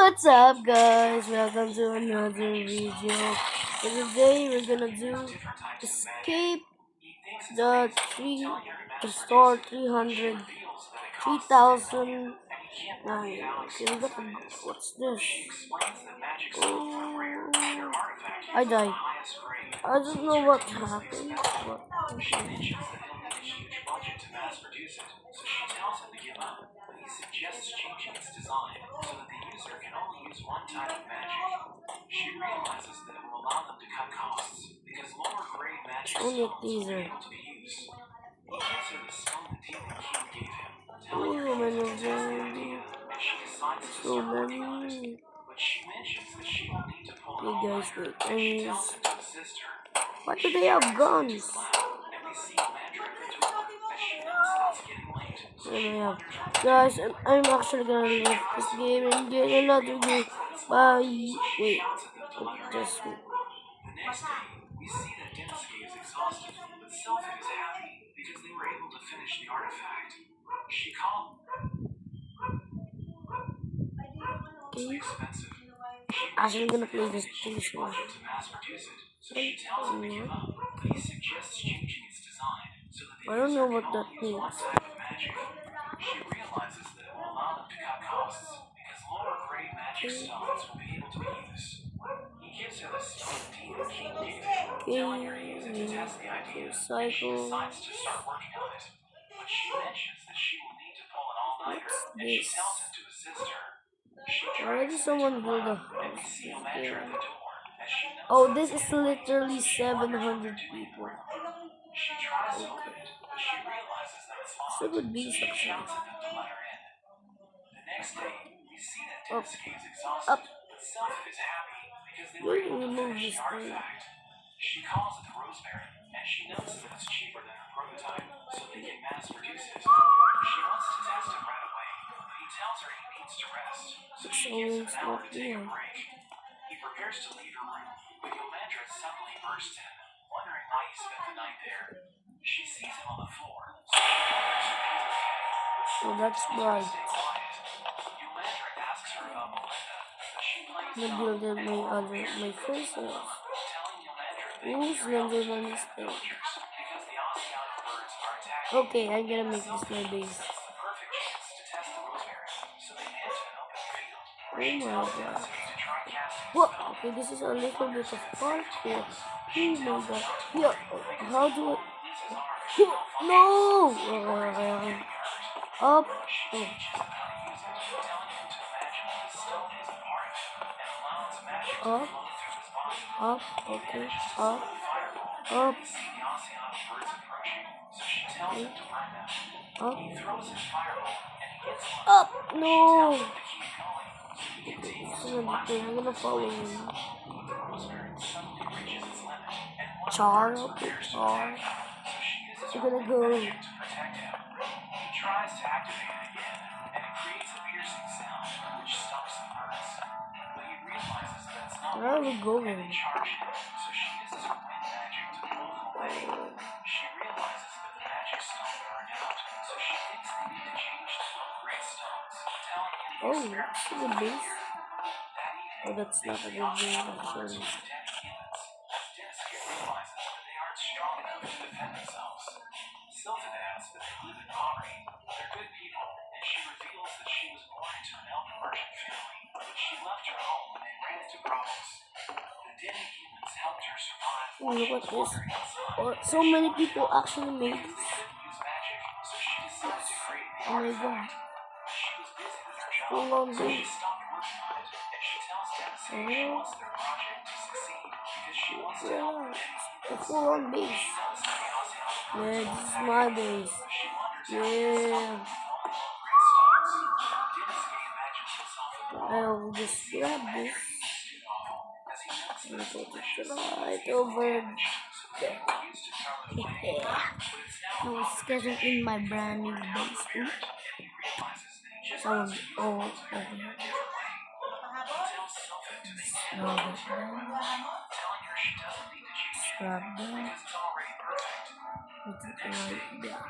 What's up, guys? Welcome to another video. So today we're gonna do escape the store 3,009. Okay, what's this? Oh, I died. I don't know what happened. Okay. Suggests changing its design so that the user can only use one type of magic. She realizes that it will allow them to cut costs because lower grade magic stones will be able to be used. He gives her the stone the demon king gave him, telling her to test the idea, and she decides to start working on it. But she mentions that she will need to pull an all-nighter, and she tells it to assist her. Why do they have guns? And we see Mandrick return as she knows that it's getting late. Guys, I'm actually gonna leave this game and get another game. Bye. Wait. Just wait. The next day, we see that Densuke is exhausted, but Selphie is happy because they were able to finish the artifact. She called. Okay. Expensive. Actually, gonna play this English one. To mass produce it, so she tells him to give up, but he suggests changing its design so that I don't know what that means. She realizes that it will allow them to cut costs because lower grade magic stones will be able to be used. He gives her the stone demon king gave him, telling her to use it to test the idea, and she decides to start working on it. But she mentions that she will need to pull an all-nighter, and she tells him to assist her. She tries someone build a house. Oh, this is literally 700 people. She tries to open it, but she realizes that it's locked. So it would be she shouts at them to let her in. The next day, we see that Densuke is exhausted, but Selphie is happy because they were able to finish the artifact. She calls it the Rosemary, and she notes that it's cheaper than her prototype, so they can mass produce it. She wants to test it right away, but he tells her he needs to rest, so she gives him an hour to take a break. He prepares to leave her room, but Yomandra suddenly bursts in, wondering why he spent the night there. She sees him on the floor, so she wonders if he's okay. So that's right. Yomandra asks her about Melinda, but she plays my first house. Who's number one is there? Okay, I'm gonna make this my base. Oh my god. What? Okay, this is a little bit of parkour. Oh my god. Yeah, how do I... No! Up. Oh. Up. Up. Okay. Up. Up. Okay. Up. Up. No! I'm gonna follow him. Char, okay, Char. We're gonna go. He tries to activate it again, and it creates a piercing sound, which stops the birds. But he realizes that it's not where are we going? And they charge him, so she uses her wind magic to blow them away. She realizes that the magic stone burned out, so she thinks they need to change to low-grade stones, telling him to experiment with the base. Oh, that's not a good game, actually. Strong enough to defend themselves. Sylvan adds that they live in poverty. They're good people, and she reveals that she was born into an elder merchant family, but she left her home when they ran into problems. The Denny humans helped her survive. Oh, look at this. Oh, so many people actually made this. Oh my god. She was busy with her job, so she stopped working on it, and she tells Denny she wants their project to succeed because she wants to help her. A full-on base. Yeah, this is my base. Yeah. I'll just grab this. And put it right over there. Yeah. Now it's getting in my brand new base. Someone over here. Grab that. Put it right there.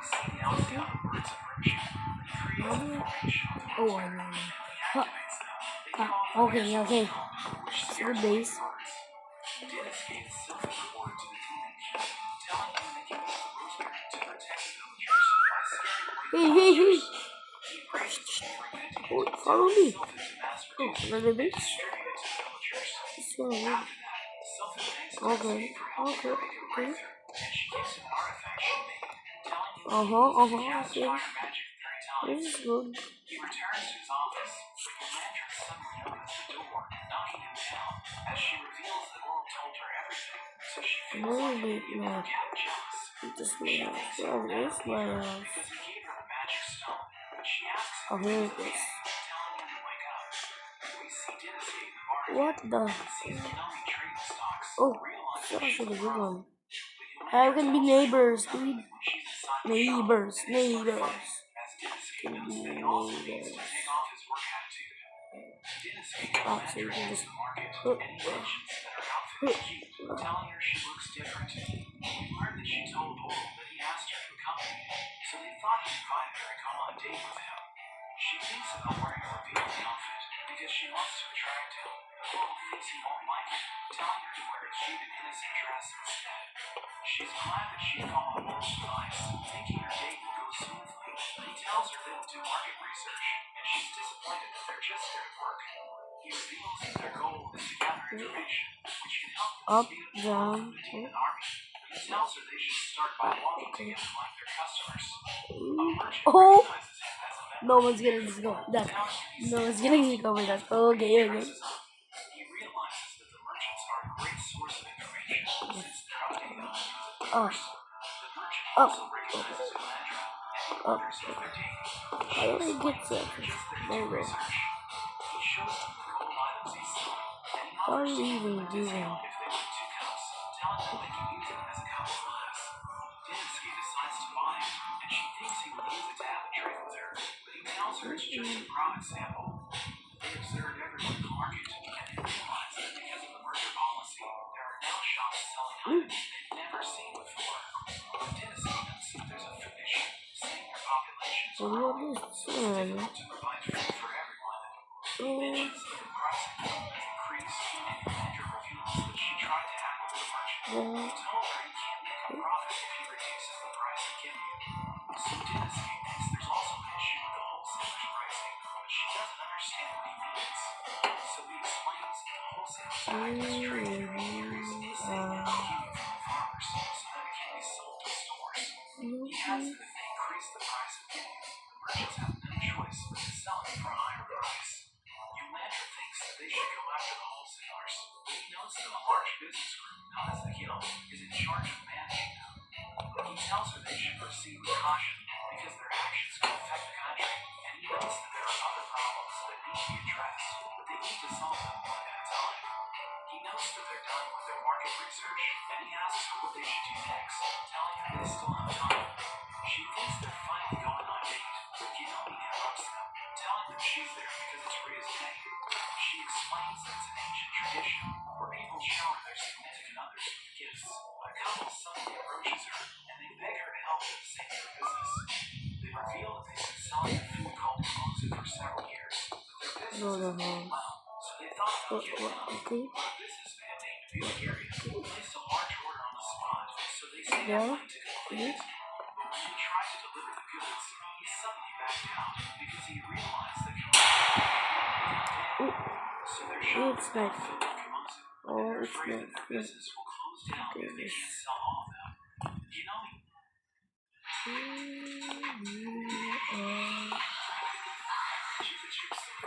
Oh, I know. Huh. Okay, okay. It's a good base. Dennis gave Sylvan report to the teenager, telling him they can use the rosemary to protect the villagers by scaring away the monsters. He praises him for inventing it, Oh, follow me. Sylvan to mass Oh, produce it another and base. distribute it to the villagers. So, After that, Sylvan thanks Dennis okay, for helping her make a okay. breakthrough, and she gives him an artifact she made, telling him Okay. cast fire magic very time. This is good. He returns to his office, but Elandra suddenly opens the door, knocking him down, as she reveals that Oral told her everything, so she feels like an idiot for getting jealous. Just She made thinks he out. will never This leave my her house. because he gave her the magic stone, but she asks him Oh, if here he's it is. okay, telling him to wake up. We see Dennis in the bar What again, the? and sees Nami trading stocks, Oh, realizing that was she's a a good problem. one. How can be neighbors, dude? She's inside the shop, Neighbors, and they start neighbors. fighting, as Dennis Can knows be that he also needs to neighbors. take off his work attitude. Dennis and Ah, so you Elandra can head just. to the market, and he mentions that her outfit is cute, telling her she looks different. We learn that she told Oral that he asked her to accompany him, so they thought he invited her to go on a date with him. She thinks about wearing a revealing outfit because she wants to attract him, but Oral thinks he won't like it, telling her to wear a cute and innocent dress instead. She's glad that she followed Oral's advice, thinking her date will go smoothly, but he tells her they will do market research, and she's disappointed that they're just there to work. He reveals that their goal is to gather information, which can help them Up, speed up the growth down. of the demon army. He tells her they should start by walking together like their customers. A merchant Oh! recognizes him as a member No of one's the getting Demon this go. School, That. telling him he's No one's sent getting him this go with that. He Okay. dresses up. He realizes that the merchants are a great source of information since they're updating the homes of the Up. The merchant Up. also recognizes Elandra, and he Up. wonders if they're dating. How She do I get explains that that? they're just there to There do you go. research. He shows them the gold items he's selling, and he How offers do to you give them even a do discount that? if they buy 2 cups, telling them they can use them as a cup glass. Dennisky decides to buy it, and she thinks he will use it to have a drink with her, but he tells her it's just a product sample. They observe everyone in the market, and they realize that because of the merger policy, there are now shops selling items they've never seen before. But Dennisky notes that there's a food issue, saying their population is What growing, about this? so it's difficult to provide food for everyone. He mentions that the price of food has increased, and Elandra reveals that she tried to haggle with the merchant. He told her he can't make a profit if he reduces the price of giving. So Dennisky thinks there's also an issue with the wholesaler's pricing, but she doesn't understand what he means. So he explains that the wholesalers act as trade intermediaries, saying that they'll keep it from the farmers so that it can be sold to stores. He adds that if they increase the price of giving, the merchants have no choice but to sell it for a higher price. Elandra thinks that they should go after the wholesalers, but he notes that a large business group known as the Guild is in charge of managing them. He tells her they should proceed with caution because their actions could affect the country, and he notes that there are other problems that need to be addressed, but they need to solve them one at a time. He notes that they're done with their market research, and he asks her what they should do next, telling her they still have time. She thinks they're finally going on a date, but Gianni interrupts them, telling them she's there because it's Rhea's day. She explains that it's an ancient tradition where people shower their significant others with gifts. A couple suddenly approaches her, and they beg her to help them save their business. They reveal that they've been selling a food called Mimosa for several years, but their business No, isn't doing well, so they thought about giving up. Okay. A businessman named Bulgaria placed a large order on the spot, so they stayed Yeah. up late to complete it. But when they tried to deliver the goods, he suddenly backed out because he realized that Oh, so their shop it's is now nice. filled with Mimosa, and Oh, they're it's afraid that nice. their business will close down if they can't sell all of them. You know,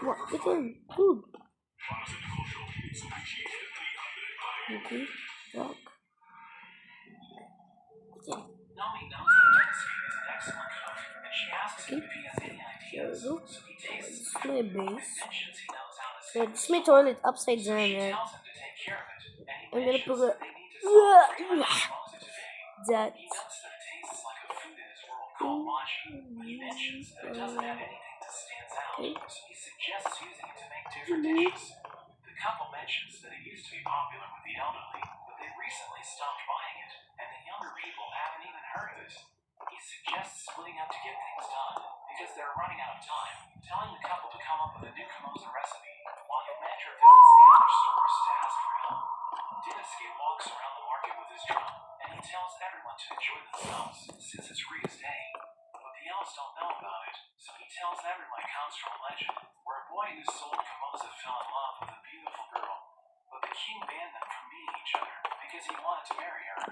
What? It's in. Dude. Okay. Duck. Okay. Nami knows that Dennisky is an excellent cook, and she asks him if he has any ideas. There we go. So he tastes This the is food my and base. mentions he knows how to So save this the is my store. toilet upside So down, she right? tells him to take care of it, and he I'm gonna mentions put that they need to solve the 300 mimosa today. that. He notes that it tastes like a food in his world called matcha, but he mentions that it doesn't have anything that stands out, Okay. so he suggests using it to make different dishes. The couple mentions that it used to be popular with the elderly, but they recently stopped buying it, and the younger people haven't even heard of it. He suggests splitting up to get things done, because they're running out of time, telling the couple to come up with a new Kamosa recipe, while he to enjoy themselves since it's Rhea's day. But the elves don't know about it, so he tells everyone it comes from a legend where a boy who sold Kamoza fell in love with a beautiful girl. But the king banned them from meeting each other because he wanted to marry her.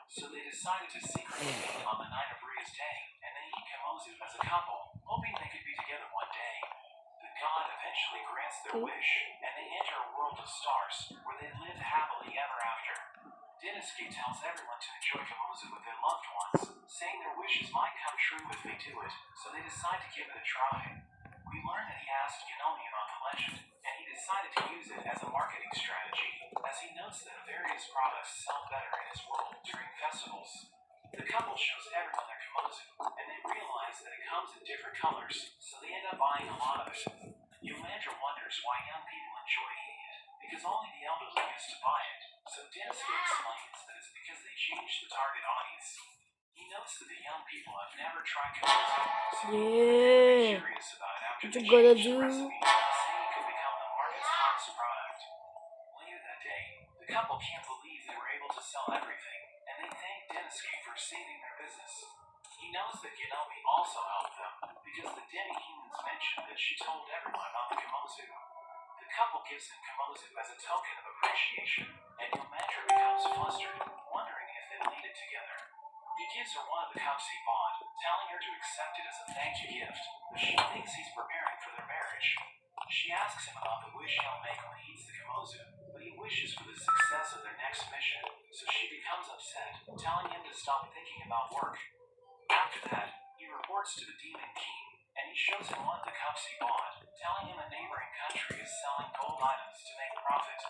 So they decided to secretly meet on the night of Rhea's day and then eat Kamozu as a couple, hoping they could be together one day. The god eventually grants their wish, and they enter a world of stars where they live happily ever after. Dinosuke tells everyone to enjoy Kamozu with their loved ones, saying their wishes might come true if they do it, so they decide to give it a try. We learn that he asked Genomi about the legend, and he decided to use it as a marketing strategy, as he notes that various products sell better in his world during festivals. The couple shows everyone their Kamozu, and they realize that it comes in different colors, so they end up buying a lot of it. Yomandra wonders why young people enjoy eating it, because only the elderly used to buy it, so Dinosuke explains that it's because they changed the target audience. He notes that the young people have never tried Kamozu, so they're curious about it after they changed the recipe, saying it could become the market's hottest product. Later that day, the couple can't believe they were able to sell everything, and they thank Dinosuke for saving their business. He knows that Genomi also helped them, because the demi-humans mentioned that she told everyone about the Kamozu. The couple gives him Kamozu as a token of appreciation, and Yomandra becomes flustered, wondering if they'll eat it together. He gives her one of the cups he bought, telling her to accept it as a thank you gift, but she thinks he's preparing for their marriage. She asks him about the wish he'll make when he eats the Kamozu, but he wishes for the success of their next mission, so she becomes upset, telling him to stop thinking about work. After that, he reports to the Demon King, and he shows him one of the cups he bought, telling him a neighboring country is selling gold items to make profit.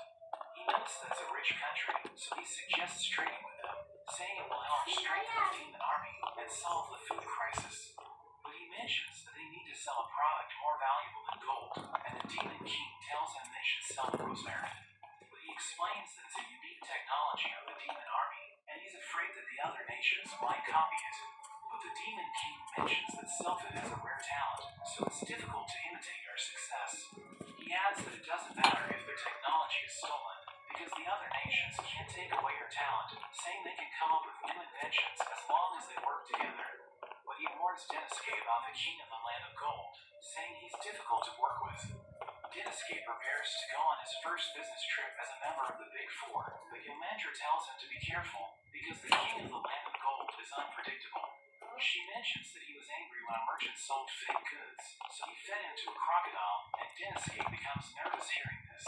He notes that it's a rich country, so he suggests trading with them, saying it will help strengthen the demon army and solve the food crisis. But he mentions that they need to sell a product more valuable than gold, and the Demon King tells him they should sell the rosemary. But he explains that it's a unique technology of the demon army, and he's afraid that the other nations might copy it. But the Demon King mentions that Sylphin has a rare talent, so it's difficult to imitate her success. He adds that it doesn't matter if their technology is stolen, because the other nations can't take away her talent, saying they can come up with new inventions as long as they work together. But he warns Dinosuke about the King of the Land of Gold, saying he's difficult to work with. Dinosuke prepares to go on his first business trip as a member of the Big Four, but Yomandra tells him to be careful, because the King of the Land of Gold is unpredictable. She mentions that he was angry when a merchant sold fake goods, so he fed him to a crocodile, and Dinosuke becomes nervous hearing this.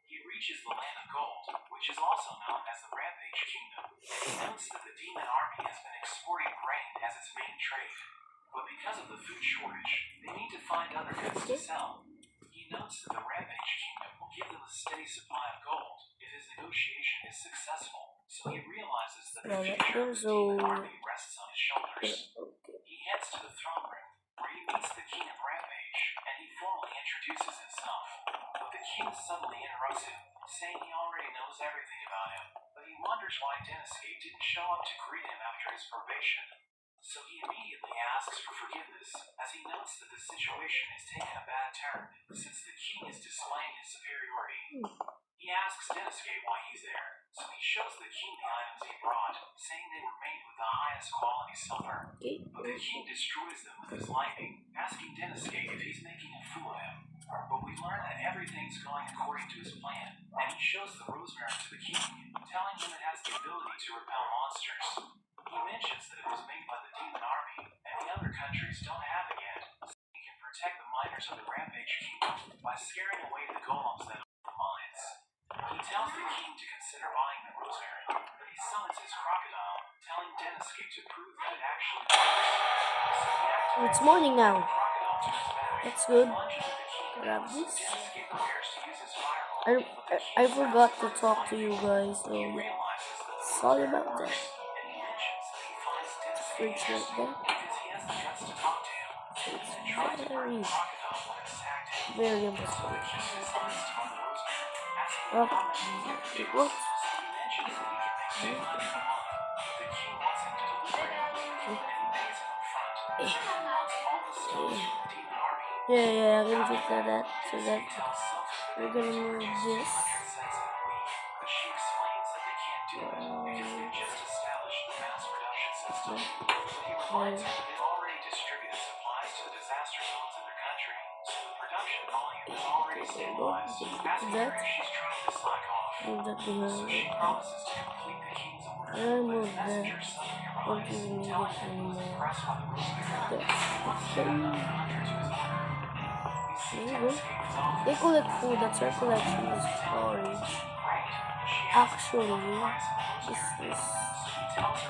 He reaches the Land of Gold, which is also known as the Rampage Kingdom, and he notes that the demon army has been exporting grain as its main trade. But because of the food shortage, they need to find other goods to sell. He notes that the Rampage Kingdom will give them a steady supply of gold if his negotiation is successful, so he realizes that the future of the demon army rests on his shoulders. He heads to the throne room, where he meets the King of Rampage, and he formally introduces himself. But the king suddenly interrupts him, saying he already knows everything about him, but he wonders why Dinosuke didn't show up to greet him after his probation. So he immediately asks for forgiveness, as he notes that the situation has taken a bad turn, since the king is displaying his superiority. He asks Dinosuke why he's there, so he shows the king the items he brought, saying they were made with the highest quality silver. But the king destroys them with his lightning, asking Dinosuke if he's making a fool of him. But we learn that everything's going according to his plan, and he shows the rosemary to the king, telling him it has the ability to repel monsters. He mentions that it was made by the demon army, and the other countries don't have it yet, so he can protect the miners of the Rampage Kingdom by scaring away the golems that own the mines. He tells the king to consider buying the rosemary, but he summons his crocodile, telling Dinosuke to prove that it actually works. So he activates It's morning now. the crocodile to his back, That's good. lunges at the king, Grab so this. Dinosuke prepares to use his fireball, but the king I forgot to snaps talk to his you lightning. guys, so He yeah. realizes that the Sorry rosemary about that. works, and he mentions that he finds Dinosuke Fridge right interesting there. because he has the guts to talk to him. He even tried to burn the crocodile when it attacked him. Very So impressive. the king decides to buy the rosemary, asking him Oh, how much he can it produce. works. So he mentions that he can make 200 a month, but the king wants him to deliver it in a week, and he pays him up front, saying he wants all the stones from the demon army. Yeah, I'm gonna After fix that, that. So that Dinosuke tells Sylphin that we're they gonna need to move produce this. 200 sets in a week, but she explains that they can't do it because they've just established the mass production system. But he reminds them that they've already distributed supplies to the disaster zones in their country, so the production volume is already stabilized. Asking her if she's trying to slack off. Move that So behind she it. promises to complete the king's order. I But move his that. messenger suddenly Don't arrives, even need telling it him he's anymore. impressed by the Rosemary. There. He wants to add another hunter to his order. We see There you go. Denniscape is off. They collect food. That's our collection is storage. Actually, this is.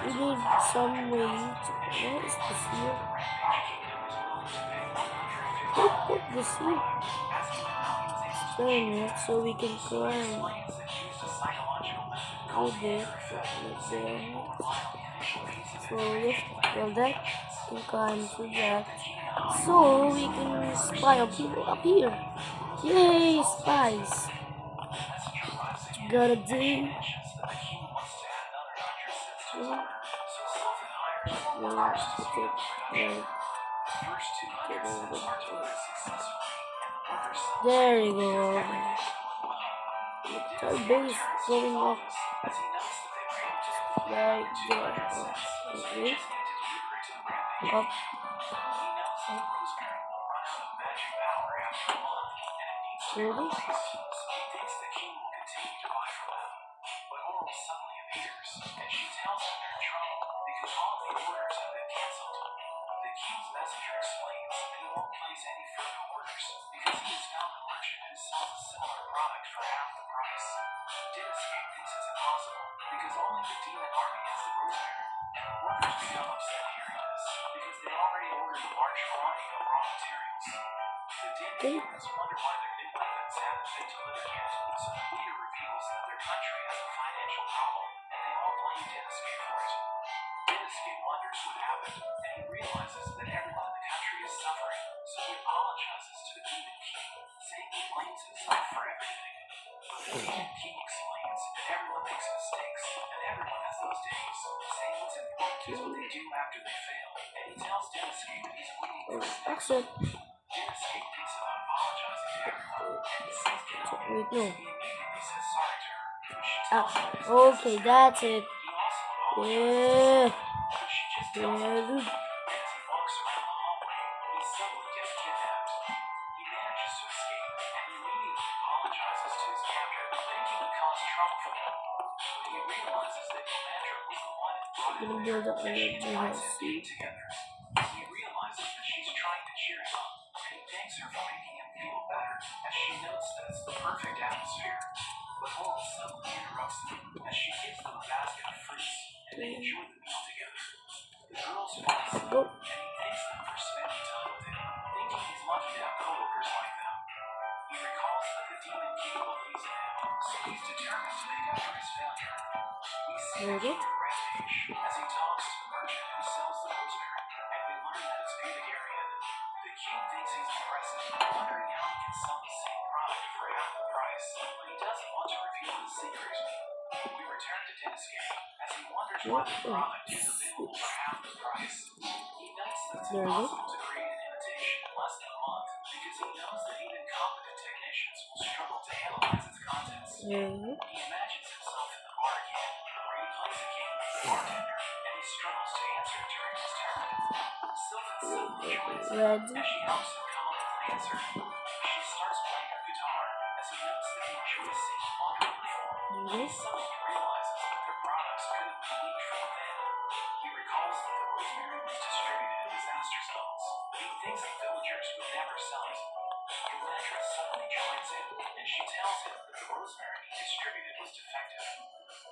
We need some way to. What is this here? Put this here. Turn it so we can climb. Hold it. Like there. So if well that can climb to that. So we can spy on people up here. Yay, spies! What you gotta do? There you go. Our base going up right there. Okay. Up. Really? Okay. Wonder why their new weapons haven't been delivered yet. So the leader reveals that their country has a financial problem, and they all blame Denniscape for it. Denniscape wonders what happened, and he realizes that everyone in the country is suffering. So he apologizes to the Demon King, saying he blames himself for everything. But the Demon King explains that everyone makes mistakes, and everyone has those days. Saying what's important is what they do after they fail, and he tells Denniscape that he's waiting for his next Accept. Denniscape thinks about apologizing to everyone, and he sees Denniscape. Wait, no. He immediately says sorry to her, but she Ah, tells him that it's okay, necessary. that's it. He also apologizes Yeah. but she just tells him Yeah, to dude. leave, and as he walks around the hallway, he suddenly gets kidnapped. He manages to escape, and he immediately apologizes to his captor, thinking he caused trouble for them. But he realizes that Yomandra was the one who brought him Gonna there, build up my and she invites him to see. eat together. He realizes that she's trying to cheer him up, and he thanks her for making him feel better, as she notes that it's the perfect atmosphere. But Laurel suddenly interrupts them, as she gives them a basket of fruits, and they enjoy the meal together. The girls fall asleep, Go. and he thanks them for spending time with him, thinking he's lucky to have coworkers like them. He recalls that the Demon King believes in him, so he's determined to make up for his failure. We see the king rampage as he talks to the merchant who sells the rosemary, and we learn that it's Vegetarian. The king thinks he's impressive, wondering how he can sell the same product for half the price, but he doesn't want to reveal his secret. We return to Denniscape as he wonders why the product is available for half the price. He notes that it's There you go. impossible to create an imitation in less than a month because he knows that even competent technicians will struggle to analyze its contents. Yeah. He imagines himself in the bar again, where he plays a game with the bartender, and he struggles to answer during his turn. Sylvan suddenly joins him, Red. as she helps him come up with an answer. She starts playing her guitar, as he notes that he enjoys seeing laundry perform. He suddenly realizes that their products could have been leaked from within. He recalls that the rosemary was distributed in disaster zones, but he thinks the villagers would never sell it. Yomandra suddenly joins in, and she tells him that the rosemary he distributed was defective.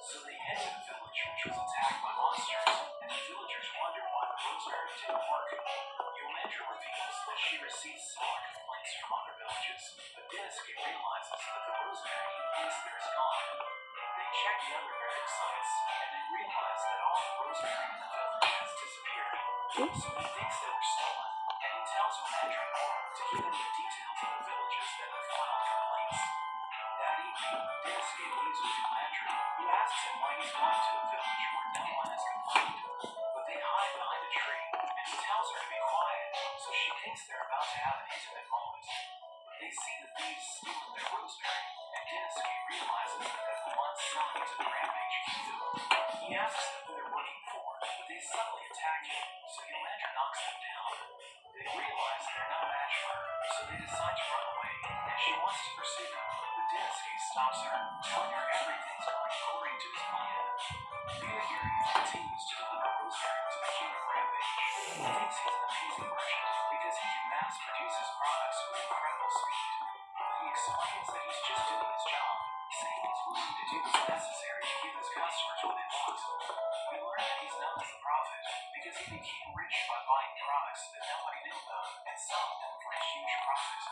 So they head to the village, which was attacked by monsters, and the villagers wonder why the rosemary didn't work. Yomandra reveals that she receives similar complaints from other villages, but Denniscape realizes that the rosemary he thinks there is gone. They check the other burial sites, and they realize that all the rosemary in the village has disappeared. So he thinks they were stolen, and he tells Yomandra and Laurel to give him the details of the villages that have filed complaints. That evening, Denniscape leaves with Yomandra, who asks him why he's going to a village where no one has complained. But they hide behind a tree, and he tells her to be quiet, so she thinks they're about to have an intimate moment. But they see the thieves stealing their rosemary, and Denniscape realizes that they're the ones selling it to the Rampage Kingdom. He asks them who they're working for, but they suddenly knocks them down. They realize they're no match for her, so they decide to run away, and she wants to pursue them, but Denisuke stops her, telling her everything's going according to his plan. Yuri continues to deliver Rosemary to the King of Rampage. He thinks he's an amazing merchant because he can mass produce his products with incredible speed. He explains that he's just doing his job, saying he's willing to do what's necessary to give his customers what they want. We learn that he's known as the Prophet because he became rich by buying products that nobody knew about and selling them for a huge profit.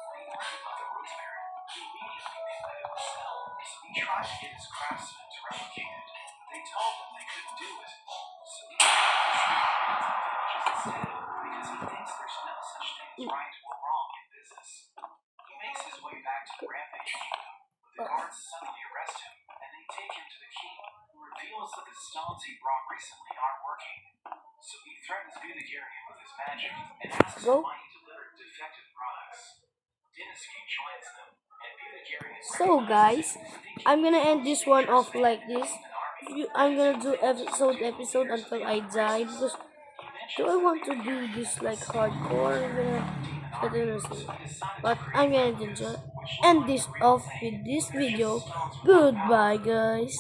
When he learned about the rosemary, he immediately knew that it would sell, so he tried to get his craftsmen to replicate it. They told him they couldn't do it, so he decided to sell it to villages instead because he thinks there's no such thing as right or wrong in business. He makes his way back to the Rampage Kingdom, but the guards suddenly arrest him, and they take him to the king, who reveals that the stones he brought recently aren't working. So he threatens Budagiri with his magic and asks him why he delivered defective products. Denisuke joins them, and Budagiri is So guys, I'm gonna end this one off like this. I'm gonna do episode until I die, because do I want to do this like hardcore? I don't know, but I'm gonna end this off with this video. Goodbye guys.